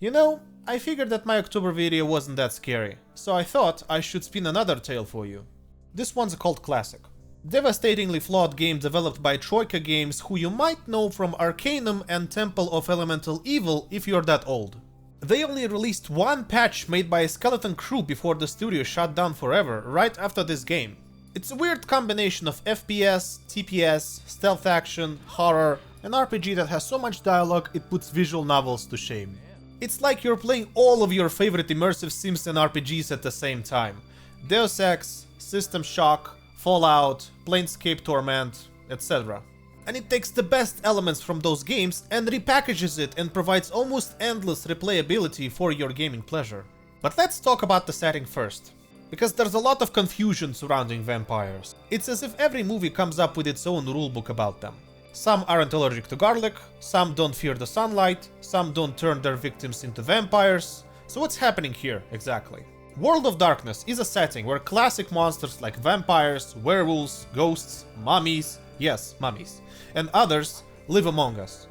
You know, I figured that my October video wasn't that scary, so I thought I should spin another tale for you. This one's a cult classic. Devastatingly flawed game developed by Troika Games, who you might know from Arcanum and Temple of Elemental Evil if you're that old. They only released one patch made by a skeleton crew before the studio shut down forever, right after this game. It's a weird combination of FPS, TPS, stealth action, horror, an RPG that has so much dialogue it puts visual novels to shame. It's like you're playing all of your favorite immersive sims and RPGs at the same time. Deus Ex, System Shock, Fallout, Planescape Torment, etc. And it takes the best elements from those games and repackages it and provides almost endless replayability for your gaming pleasure. But let's talk about the setting first, because there's a lot of confusion surrounding vampires. It's as if every movie comes up with its own rulebook about them. Some aren't allergic to garlic, some don't fear the sunlight, some don't turn their victims into vampires. So what's happening here exactly? World of Darkness is a setting where classic monsters like vampires, werewolves, ghosts, mummies, yes, mummies, and others live among us.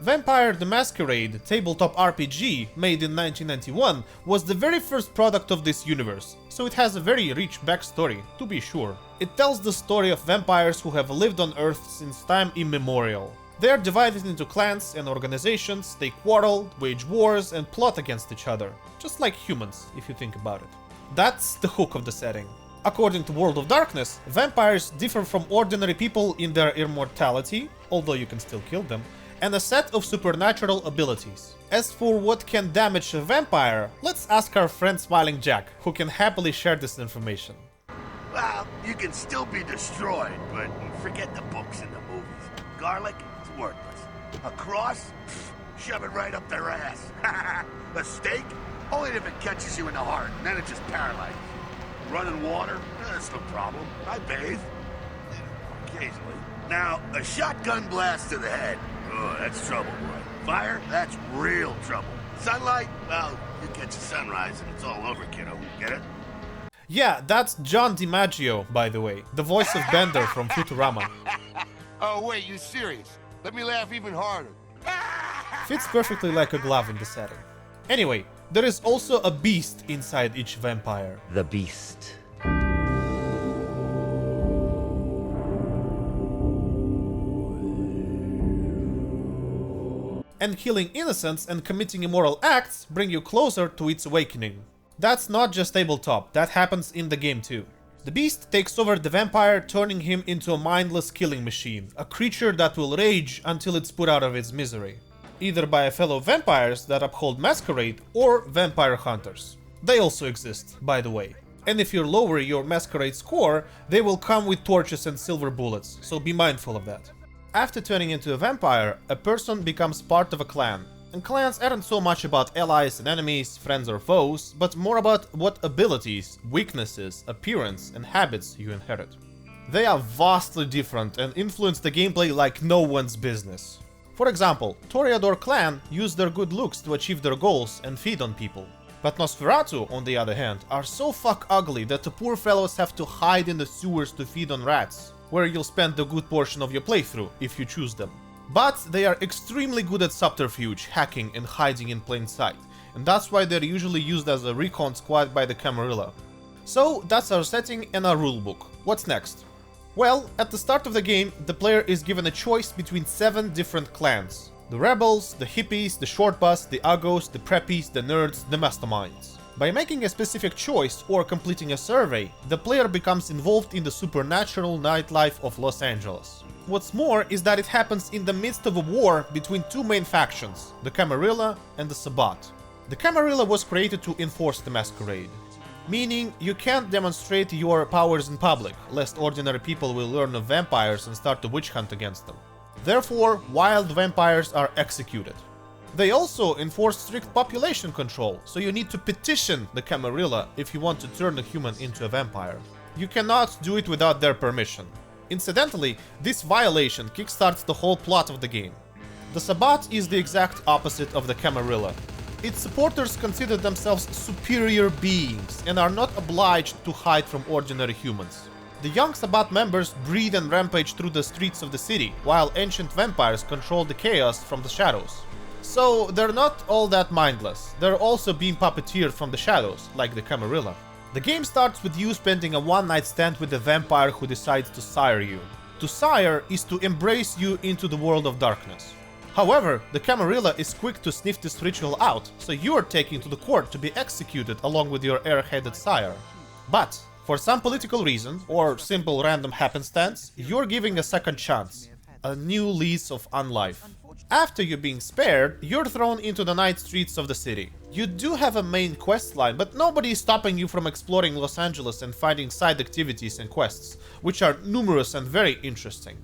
Vampire the Masquerade, tabletop RPG made in 1991, was the very first product of this universe, so it has a very rich backstory, to be sure. It tells the story of vampires who have lived on Earth since time immemorial. They are divided into clans and organizations, they quarrel, wage wars, and plot against each other, just like humans, if you think about it. That's the hook of the setting. According to World of Darkness, vampires differ from ordinary people in their immortality, although you can still kill them, and a set of supernatural abilities. As for what can damage a vampire, let's ask our friend Smiling Jack, who can happily share this information. Well, you can still be destroyed, but forget the books and the movies. Garlic, it's worthless. A cross? Pfft, shove it right up their ass. A stake? Only if it catches you in the heart, and then it just paralyzes you. Running water? That's no problem. I bathe. Occasionally. Now, a shotgun blast to the head. Oh, that's trouble, boy. Fire? That's real trouble. Sunlight? Well, you catch a sunrise and it's all over, kiddo. Get it? Yeah, that's John DiMaggio, by the way, the voice of Bender from Futurama. Oh wait, you serious? Let me laugh even harder. Fits perfectly like a glove in the setting. Anyway, there is also a beast inside each vampire. The beast. And killing innocents and committing immoral acts bring you closer to its awakening. That's not just tabletop, that happens in the game too. The beast takes over the vampire, turning him into a mindless killing machine, a creature that will rage until it's put out of its misery. Either by fellow vampires that uphold Masquerade or vampire hunters. They also exist, by the way. And if you lower your Masquerade score, they will come with torches and silver bullets, so be mindful of that. After turning into a vampire, a person becomes part of a clan. And clans aren't so much about allies and enemies, friends or foes, but more about what abilities, weaknesses, appearance and habits you inherit. They are vastly different and influence the gameplay like no one's business. For example, Toreador clan use their good looks to achieve their goals and feed on people. But Nosferatu, on the other hand, are so fuck ugly that the poor fellows have to hide in the sewers to feed on rats, where you'll spend a good portion of your playthrough if you choose them. But they are extremely good at subterfuge, hacking and hiding in plain sight, and that's why they're usually used as a recon squad by the Camarilla. So that's our setting and our rulebook. What's next? Well, at the start of the game, the player is given a choice between 7 different clans. The rebels, the hippies, the short bus, the uggos, the preppies, the nerds, the masterminds. By making a specific choice or completing a survey, the player becomes involved in the supernatural nightlife of Los Angeles. What's more is that it happens in the midst of a war between 2 main factions, the Camarilla and the Sabbat. The Camarilla was created to enforce the Masquerade, meaning you can't demonstrate your powers in public, lest ordinary people will learn of vampires and start a witch hunt against them. Therefore, wild vampires are executed. They also enforce strict population control, so you need to petition the Camarilla if you want to turn a human into a vampire. You cannot do it without their permission. Incidentally, this violation kickstarts the whole plot of the game. The Sabbat is the exact opposite of the Camarilla. Its supporters consider themselves superior beings and are not obliged to hide from ordinary humans. The young Sabbat members breed and rampage through the streets of the city, while ancient vampires control the chaos from the shadows. So they're not all that mindless, they're also being puppeteered from the shadows, like the Camarilla. The game starts with you spending a one-night stand with a vampire who decides to sire you. To sire is to embrace you into the world of darkness. However, the Camarilla is quick to sniff this ritual out, so you are taken to the court to be executed along with your air-headed sire. But, for some political reason, or simple random happenstance, you're giving a second chance. A new lease of unlife. After you're being spared, you're thrown into the night streets of the city. You do have a main quest line, but nobody is stopping you from exploring Los Angeles and finding side activities and quests, which are numerous and very interesting.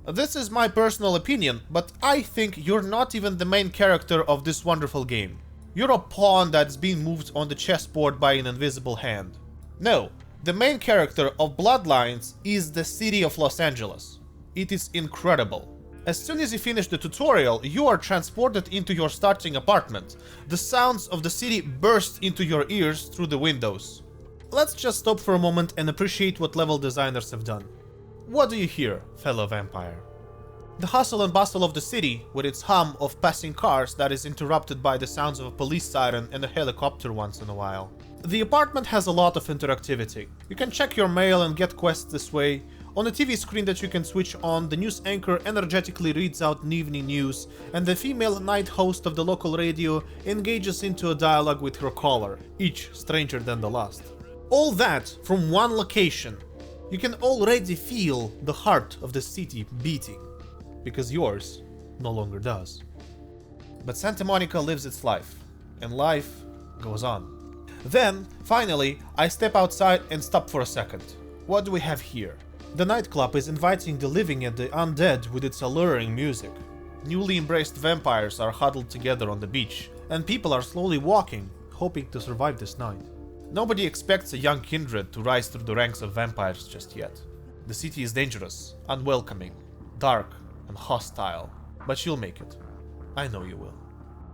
This is my personal opinion, but I think you're not even the main character of this wonderful game. You're a pawn that's being moved on the chessboard by an invisible hand. No, the main character of Bloodlines is the city of Los Angeles. It is incredible. As soon as you finish the tutorial, you are transported into your starting apartment. The sounds of the city burst into your ears through the windows. Let's just stop for a moment and appreciate what level designers have done. What do you hear, fellow vampire? The hustle and bustle of the city, with its hum of passing cars that is interrupted by the sounds of a police siren and a helicopter once in a while. The apartment has a lot of interactivity. You can check your mail and get quests this way. On a TV screen that you can switch on, the news anchor energetically reads out evening news, and the female night host of the local radio engages into a dialogue with her caller, each stranger than the last. All that from one location. You can already feel the heart of the city beating, because yours no longer does. But Santa Monica lives its life, and life goes on. Then, finally, I step outside and stop for a second. What do we have here? The nightclub is inviting the living and the undead with its alluring music. Newly embraced vampires are huddled together on the beach, and people are slowly walking, hoping to survive this night. Nobody expects a young kindred to rise through the ranks of vampires just yet. The city is dangerous, unwelcoming, dark, and hostile, but you'll make it. I know you will.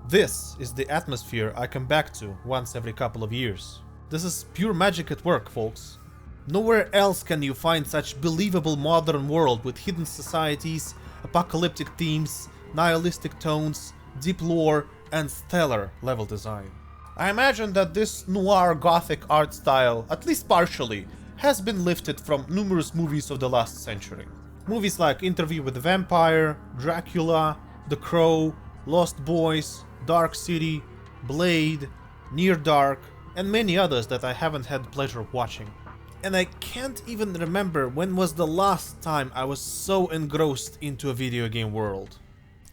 This is the atmosphere I come back to once every couple of years. This is pure magic at work, folks. Nowhere else can you find such believable modern world with hidden societies, apocalyptic themes, nihilistic tones, deep lore, and stellar level design. I imagine that this noir gothic art style, at least partially, has been lifted from numerous movies of the last century. Movies like Interview with the Vampire, Dracula, The Crow, Lost Boys, Dark City, Blade, Near Dark, and many others that I haven't had the pleasure of watching. And I can't even remember when was the last time I was so engrossed into a video game world.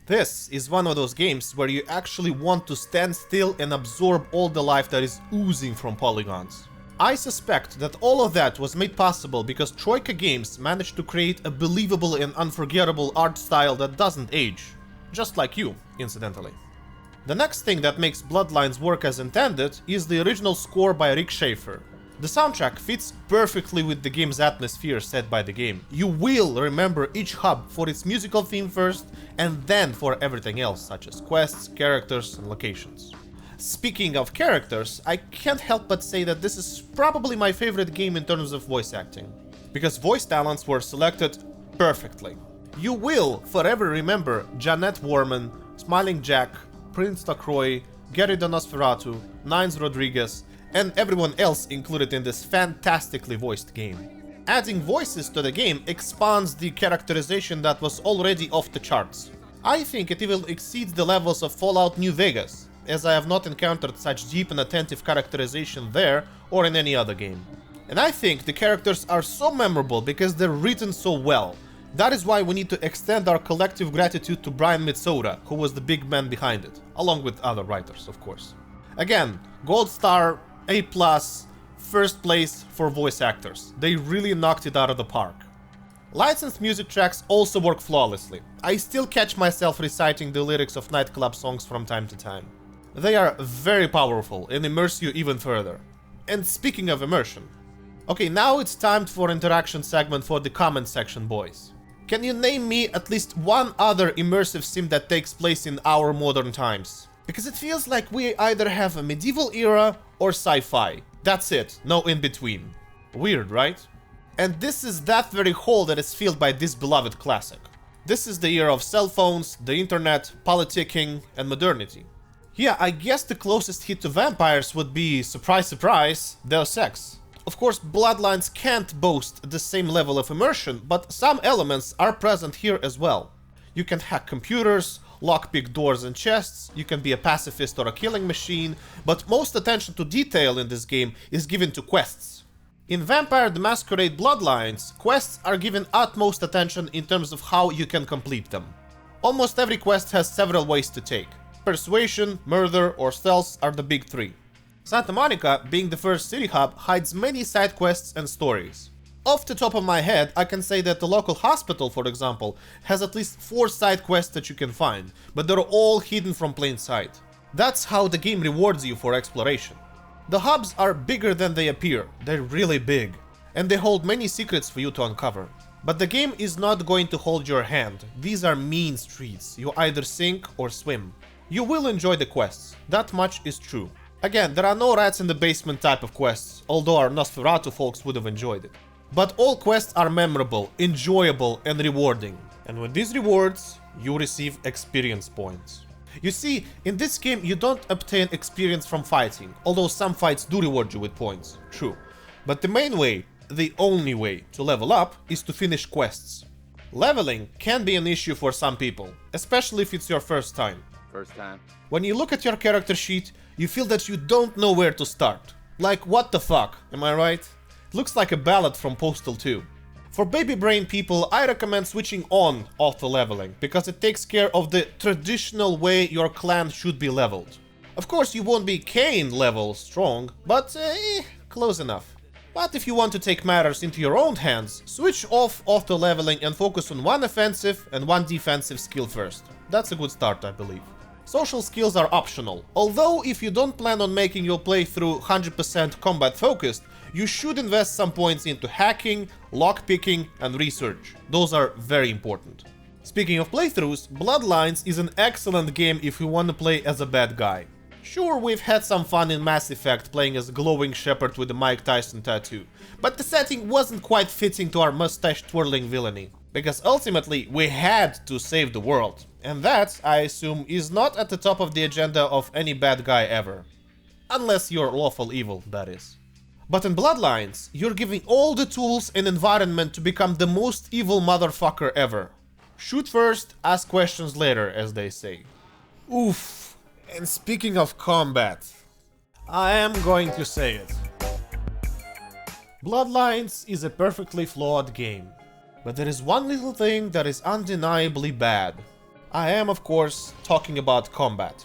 This is one of those games where you actually want to stand still and absorb all the life that is oozing from polygons. I suspect that all of that was made possible because Troika Games managed to create a believable and unforgettable art style that doesn't age. Just like you, incidentally. The next thing that makes Bloodlines work as intended is the original score by Rick Schaefer. The soundtrack fits perfectly with the game's atmosphere set by the game. You will remember each hub for its musical theme first, and then for everything else, such as quests, characters, and locations. Speaking of characters, I can't help but say that this is probably my favorite game in terms of voice acting, because voice talents were selected perfectly. You will forever remember Jeanette Warman, Smiling Jack, Prince LaCroix, Gary the Nosferatu, Nines Rodriguez, and everyone else included in this fantastically voiced game. Adding voices to the game expands the characterization that was already off the charts. I think it even exceeds the levels of Fallout New Vegas, as I have not encountered such deep and attentive characterization there or in any other game. And I think the characters are so memorable because they're written so well. That is why we need to extend our collective gratitude to Brian Mitsoda, who was the big man behind it, along with other writers, of course. Again, Gold Star, A+, first place for voice actors. They really knocked it out of the park. Licensed music tracks also work flawlessly. I still catch myself reciting the lyrics of nightclub songs from time to time. They are very powerful and immerse you even further. And speaking of immersion, okay, now it's time for interaction segment for the comment section, boys. Can you name me at least one other immersive sim that takes place in our modern times? Because it feels like we either have a medieval era or sci-fi. That's it, no in between. Weird, right? And this is that very hole that is filled by this beloved classic. This is the era of cell phones, the internet, politicking, and modernity. Yeah, I guess the closest hit to vampires would be, surprise surprise, Deus Ex. Of course, Bloodlines can't boast the same level of immersion, but some elements are present here as well. You can hack computers, lockpick doors and chests, you can be a pacifist or a killing machine, but most attention to detail in this game is given to quests. In Vampire the Masquerade Bloodlines, quests are given utmost attention in terms of how you can complete them. Almost every quest has several ways to take. Persuasion, murder, or stealth are the big three. Santa Monica, being the first city hub, hides many side quests and stories. Off the top of my head, I can say that the local hospital, for example, has at least 4 side quests that you can find, but they're all hidden from plain sight. That's how the game rewards you for exploration. The hubs are bigger than they appear, they're really big, and they hold many secrets for you to uncover. But the game is not going to hold your hand, these are mean streets, you either sink or swim. You will enjoy the quests, that much is true. Again, there are no rats in the basement type of quests, although our Nosferatu folks would have enjoyed it. But all quests are memorable, enjoyable, and rewarding. And with these rewards, you receive experience points. You see, in this game you don't obtain experience from fighting, although some fights do reward you with points, true. But the main way, the only way, to level up is to finish quests. Leveling can be an issue for some people, especially if it's your first time. When you look at your character sheet, you feel that you don't know where to start. Like, what the fuck, am I right? Looks like a ballad from Postal 2. For baby brain people, I recommend switching on auto-leveling, because it takes care of the traditional way your clan should be leveled. Of course, you won't be Cain level strong, but close enough. But if you want to take matters into your own hands, switch off auto-leveling and focus on one offensive and one defensive skill first. That's a good start, I believe. Social skills are optional, although if you don't plan on making your playthrough 100% combat focused, you should invest some points into hacking, lockpicking, and research. Those are very important. Speaking of playthroughs, Bloodlines is an excellent game if you want to play as a bad guy. Sure, we've had some fun in Mass Effect playing as a glowing shepherd with a Mike Tyson tattoo, but the setting wasn't quite fitting to our mustache-twirling villainy. Because ultimately, we had to save the world. And that, I assume, is not at the top of the agenda of any bad guy ever. Unless you're lawful evil, that is. But in Bloodlines, you're given all the tools and environment to become the most evil motherfucker ever. Shoot first, ask questions later, as they say. Oof. And speaking of combat, I am going to say it. Bloodlines is a perfectly flawed game. But there is one little thing that is undeniably bad. I am, of course, talking about combat.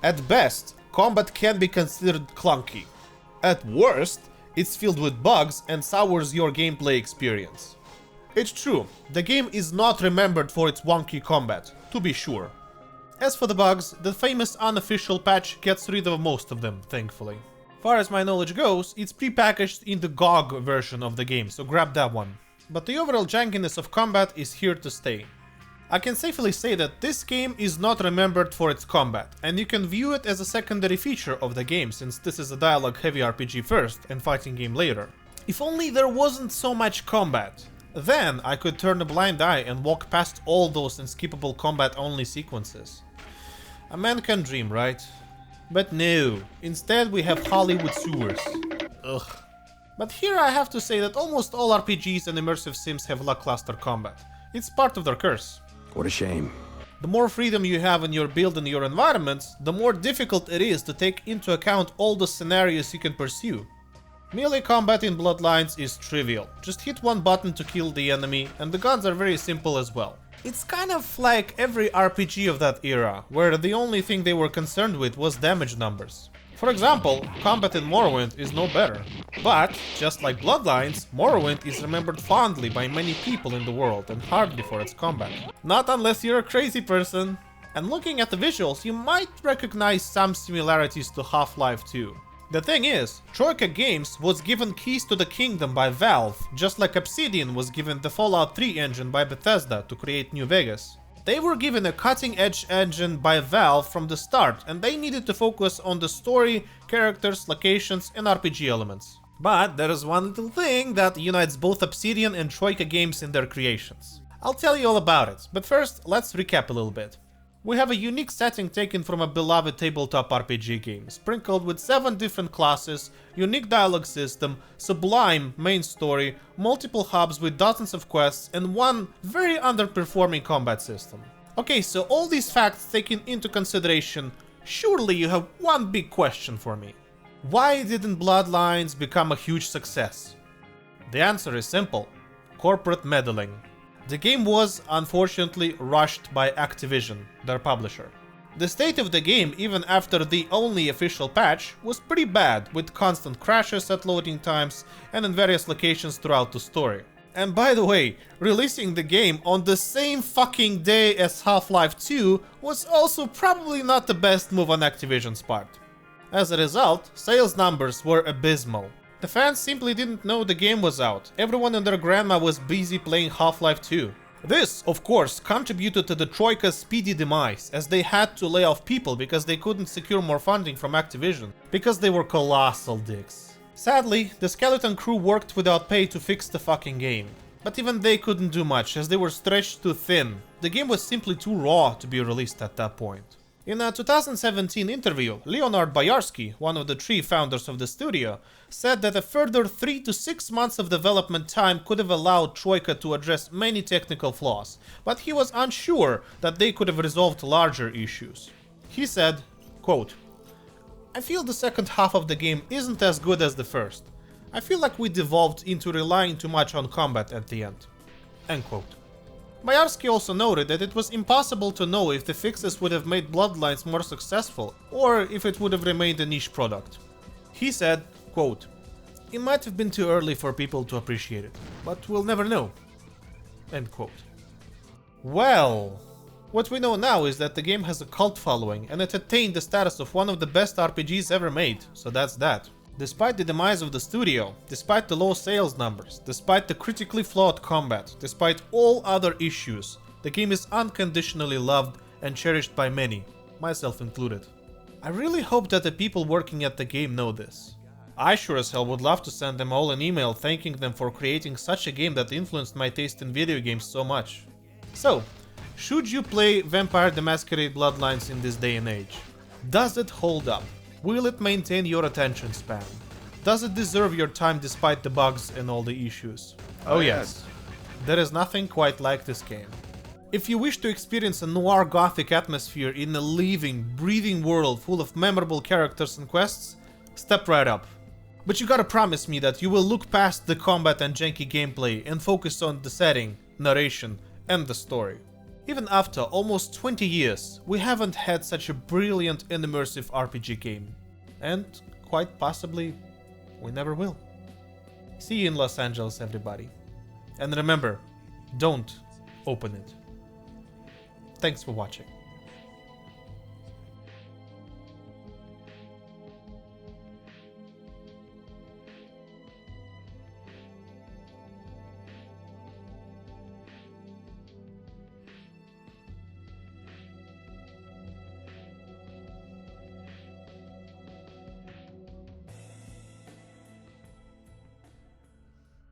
At best, combat can be considered clunky. At worst, it's filled with bugs and sours your gameplay experience. It's true, the game is not remembered for its wonky combat, to be sure. As for the bugs, the famous unofficial patch gets rid of most of them, thankfully. Far as my knowledge goes, it's pre-packaged in the GOG version of the game, so grab that one. But the overall jankiness of combat is here to stay. I can safely say that this game is not remembered for its combat, and you can view it as a secondary feature of the game, since this is a dialogue-heavy RPG first and fighting game later. If only there wasn't so much combat. Then I could turn a blind eye and walk past all those unskippable combat-only sequences. A man can dream, right? But no, instead we have Hollywood sewers. Ugh. But here I have to say that almost all RPGs and immersive sims have lackluster combat. It's part of their curse. What a shame. The more freedom you have in your build and your environments, the more difficult it is to take into account all the scenarios you can pursue. Melee combat in Bloodlines is trivial. Just hit one button to kill the enemy, and the guns are very simple as well. It's kind of like every RPG of that era, where the only thing they were concerned with was damage numbers. For example, combat in Morrowind is no better. But, just like Bloodlines, Morrowind is remembered fondly by many people in the world and hardly for its combat. Not unless you're a crazy person. And looking at the visuals, you might recognize some similarities to Half-Life 2. The thing is, Troika Games was given keys to the kingdom by Valve, just like Obsidian was given the Fallout 3 engine by Bethesda to create New Vegas. They were given a cutting-edge engine by Valve from the start, and they needed to focus on the story, characters, locations, and RPG elements. But there is one little thing that unites both Obsidian and Troika Games in their creations. I'll tell you all about it, but first let's recap a little bit. We have a unique setting taken from a beloved tabletop RPG game, sprinkled with 7 different classes, unique dialogue system, sublime main story, multiple hubs with dozens of quests, and one very underperforming combat system. Okay, so all these facts taken into consideration, surely you have one big question for me. Why didn't Bloodlines become a huge success? The answer is simple: corporate meddling. The game was, unfortunately, rushed by Activision, their publisher. The state of the game, even after the only official patch, was pretty bad, with constant crashes at loading times and in various locations throughout the story. And by the way, releasing the game on the same fucking day as Half-Life 2 was also probably not the best move on Activision's part. As a result, sales numbers were abysmal. The fans simply didn't know the game was out. Everyone and their grandma was busy playing Half-Life 2. This, of course, contributed to the Troika's speedy demise, as they had to lay off people because they couldn't secure more funding from Activision, because they were colossal dicks. Sadly, the skeleton crew worked without pay to fix the fucking game. But even they couldn't do much, as they were stretched too thin. The game was simply too raw to be released at that point. In a 2017 interview, Leonard Boyarsky, one of the 3 founders of the studio, said that a further 3 to 6 months of development time could have allowed Troika to address many technical flaws, but he was unsure that they could have resolved larger issues. He said, quote, "I feel the second half of the game isn't as good as the first. I feel like we devolved into relying too much on combat at the end." End quote. Boyarsky also noted that it was impossible to know if the fixes would have made Bloodlines more successful, or if it would have remained a niche product. He said, quote, "It might have been too early for people to appreciate it, but we'll never know." End quote. Well, what we know now is that the game has a cult following, and it attained the status of one of the best RPGs ever made, so that's that. Despite the demise of the studio, despite the low sales numbers, despite the critically flawed combat, despite all other issues, the game is unconditionally loved and cherished by many, myself included. I really hope that the people working at the game know this. I sure as hell would love to send them all an email thanking them for creating such a game that influenced my taste in video games so much. So, should you play Vampire the Masquerade Bloodlines in this day and age? Does it hold up? Will it maintain your attention span? Does it deserve your time despite the bugs and all the issues? Oh yes, there is nothing quite like this game. If you wish to experience a noir gothic atmosphere in a living, breathing world full of memorable characters and quests, step right up. But you gotta promise me that you will look past the combat and janky gameplay and focus on the setting, narration, and the story. Even after almost 20 years, we haven't had such a brilliant and immersive RPG game. And, quite possibly, we never will. See you in Los Angeles, everybody. And remember, don't open it. Thanks for watching.